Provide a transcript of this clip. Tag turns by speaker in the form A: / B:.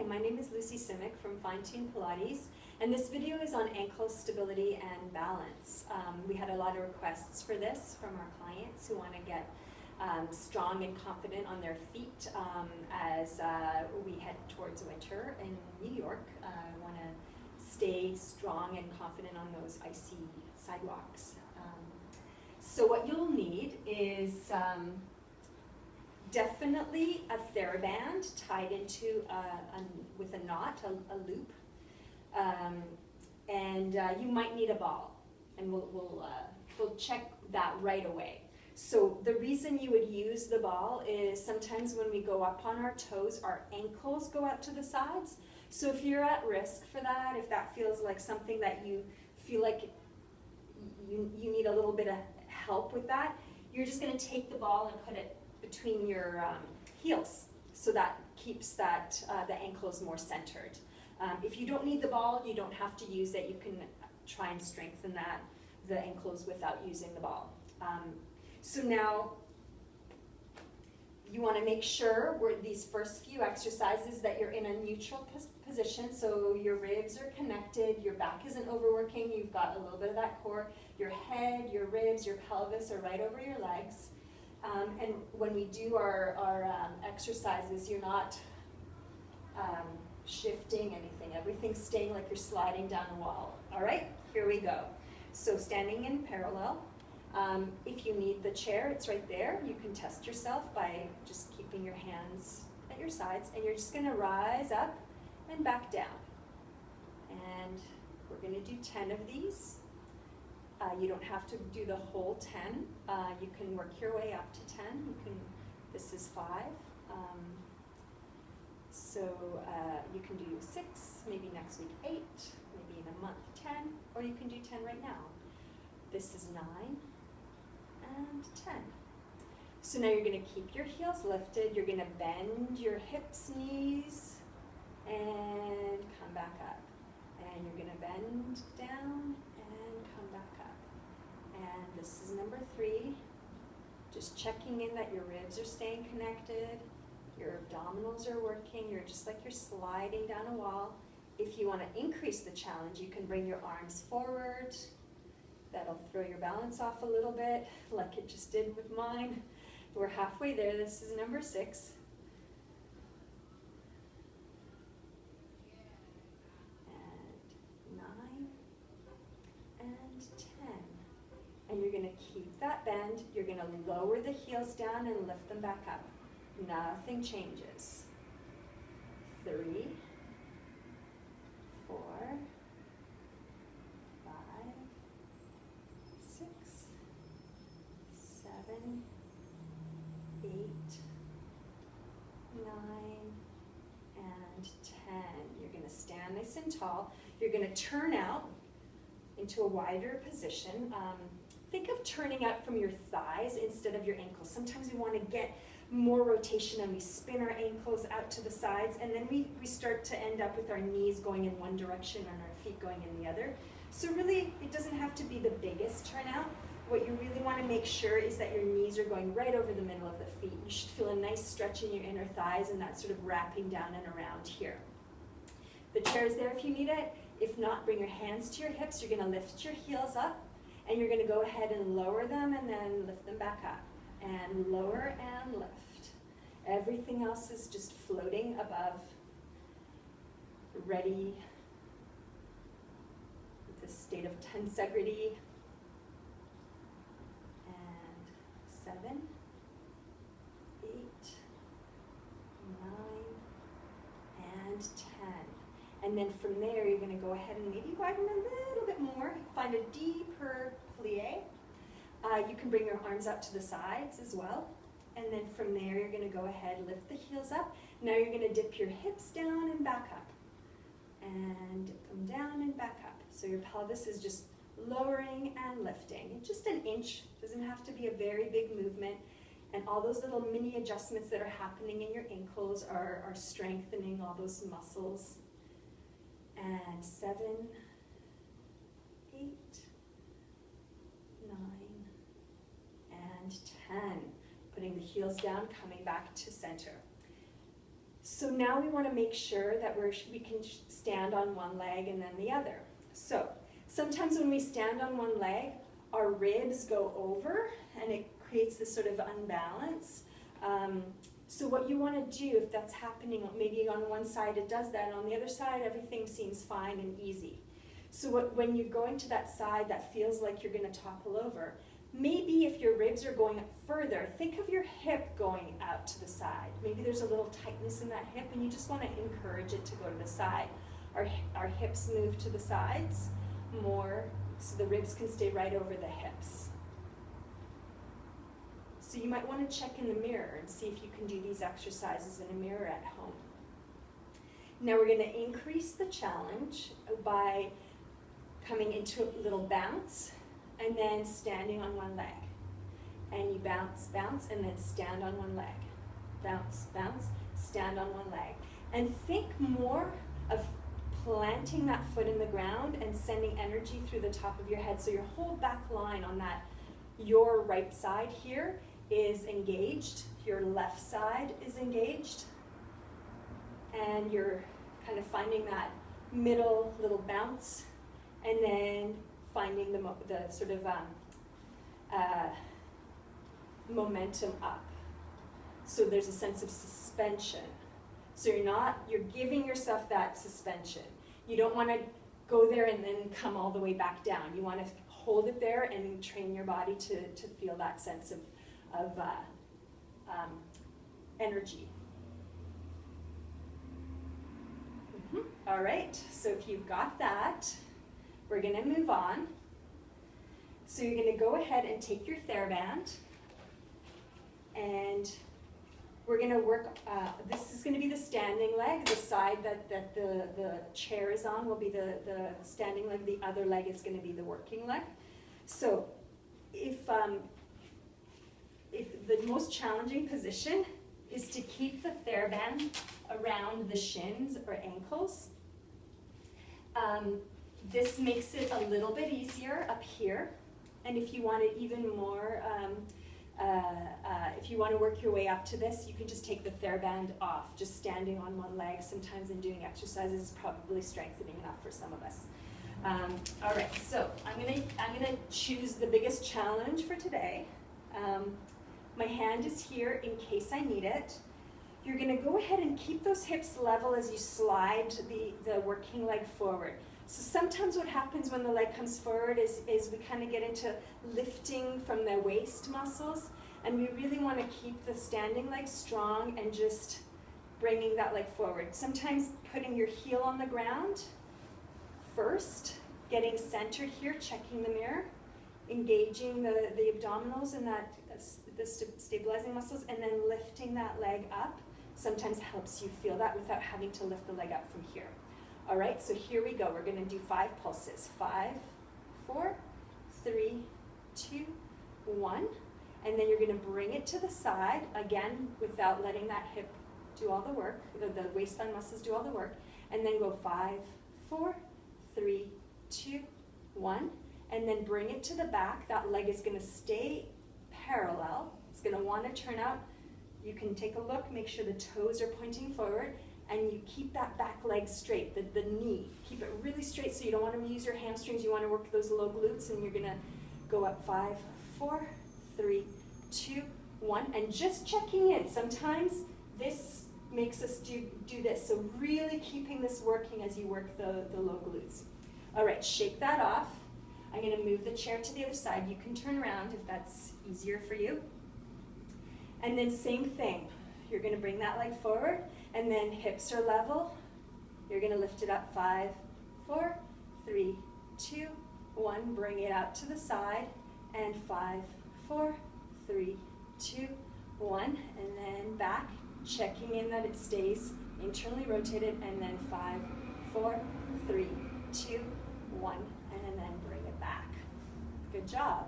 A: Hi, my name is Lucy Simic from Finetune Pilates, and this video is on ankle stability and balance. We had a lot of requests for this from our clients who want to get strong and confident on their feet as we head towards winter in New York. Want to stay strong and confident on those icy sidewalks. So what you'll need is definitely a theraband tied into with a knot, a loop, and you might need a ball, and we'll check that right away. So the reason you would use the ball is sometimes when we go up on our toes, our ankles go out to the sides. So if you're at risk for that, if that feels like something that you feel like you need a little bit of help with that, you're just going to take the ball and put it between your heels, so that keeps the ankles more centered. If you don't need the ball, you don't have to use it. You can try and strengthen the ankles without using the ball. So now you want to make sure these first few exercises that you're in a neutral position, so your ribs are connected, your back isn't overworking, you've got a little bit of that core, your head, your ribs, your pelvis are right over your legs. And when we do our exercises, you're not shifting anything. Everything's staying like you're sliding down a wall. All right, here we go. So standing in parallel. If you need the chair, it's right there. You can test yourself by just keeping your hands at your sides, and you're just going to rise up and back down. And we're going to do 10 of these. You don't have to do the whole 10. You can work your way up to 10. This is 5. So you can do 6, maybe next week 8, maybe in a month 10, or you can do 10 right now. This is 9 and 10. So now you're going to keep your heels lifted. You're going to bend your hips, knees, and come back up. And you're going to bend down and come back up. And this is number 3. Just checking in that your ribs are staying connected, your abdominals are working, you're just like you're sliding down a wall. If you want to increase the challenge, you can bring your arms forward. That'll throw your balance off a little bit, like it just did with mine. We're halfway there. This is number 6. And 9 and 10. And you're going to keep that bend. You're going to lower the heels down and lift them back up. Nothing changes. 3, 4, 5, 6, 7, 8, 9, and 10. You're going to stand nice and tall. You're going to turn out into a wider position. Think of turning out from your thighs instead of your ankles. Sometimes we want to get more rotation and we spin our ankles out to the sides, and then we start to end up with our knees going in one direction and our feet going in the other. So really, it doesn't have to be the biggest turnout. What you really want to make sure is that your knees are going right over the middle of the feet. You should feel a nice stretch in your inner thighs and that sort of wrapping down and around here. The chair is there if you need it. If not, bring your hands to your hips. You're going to lift your heels up, and you're going to go ahead and lower them and then lift them back up. And lower and lift. Everything else is just floating above, ready with this state of tensegrity. And 7, 8, 9, and 10. And then from there, you're going to go ahead and maybe widen a little bit more. Find a deeper plie. You can bring your arms out to the sides as well. And then from there, you're going to go ahead, lift the heels up. Now you're going to dip your hips down and back up. And dip them down and back up. So your pelvis is just lowering and lifting. Just an inch. Doesn't have to be a very big movement. And all those little mini adjustments that are happening in your ankles are strengthening all those muscles. And 7, 8, 9, and 10. Putting the heels down, coming back to center. So now we want to make sure that we can stand on one leg and then the other. So sometimes when we stand on one leg, our ribs go over and it creates this sort of unbalance. So what you want to do, if that's happening, maybe on one side it does that, and on the other side everything seems fine and easy. So when you're going to that side that feels like you're going to topple over, maybe if your ribs are going up further, think of your hip going out to the side. Maybe there's a little tightness in that hip and you just want to encourage it to go to the side. Our hips move to the sides more so the ribs can stay right over the hips. So you might want to check in the mirror and see if you can do these exercises in a mirror at home. Now we're going to increase the challenge by coming into a little bounce and then standing on one leg. And you bounce, bounce, and then stand on one leg. Bounce, bounce, stand on one leg. And think more of planting that foot in the ground and sending energy through the top of your head. So your whole back line on that, your right side here is engaged, your left side is engaged, and you're kind of finding that middle little bounce, and then finding the sort of momentum up. So there's a sense of suspension. So you're giving yourself that suspension. You don't want to go there and then come all the way back down. You want to hold it there and train your body to feel that sense of energy. All right, so if you've got that, we're going to move on. So you're going to go ahead and take your theraband, and we're going to work, this is going to be the standing leg. The side that the chair is on will be the standing leg. The other leg is going to be the working leg. So if the most challenging position is to keep the theraband around the shins or ankles. This makes it a little bit easier up here. And if you want it even more, if you want to work your way up to this, you can just take the theraband off. Just standing on one leg sometimes and doing exercises is probably strengthening enough for some of us. All right, so I'm gonna choose the biggest challenge for today. My hand is here in case I need it. You're gonna go ahead and keep those hips level as you slide the working leg forward. So sometimes what happens when the leg comes forward is we kind of get into lifting from the waist muscles, and we really want to keep the standing leg strong and just bringing that leg forward. Sometimes putting your heel on the ground first, getting centered here, checking the mirror, engaging the abdominals and the stabilizing muscles, and then lifting that leg up sometimes helps you feel that without having to lift the leg up from here. All right, so here we go. We're going to do 5 pulses. 5, 4, 3, 2, 1. And then you're going to bring it to the side, again, without letting that hip do all the work, the waistline muscles do all the work. And then go 5, 4, 3, 2, 1. And then bring it to the back. That leg is going to stay parallel. It's going to want to turn out. You can take a look, make sure the toes are pointing forward, and you keep that back leg straight, the knee. Keep it really straight so you don't want to use your hamstrings. You want to work those low glutes, and you're going to go up 5, 4, 3, 2, 1. And just checking in. Sometimes this makes us do this. So really keeping this working as you work the low glutes. All right, shake that off. I'm going to move the chair to the other side. You can turn around if that's easier for you. And then same thing. You're going to bring that leg forward, and then hips are level. You're going to lift it up 5, 4, 3, 2, 1. Bring it out to the side, and 5, 4, 3, 2, 1. And then back, checking in that it stays internally rotated, and then 5, 4, 3, 2, 1. And then bring it back. Good job.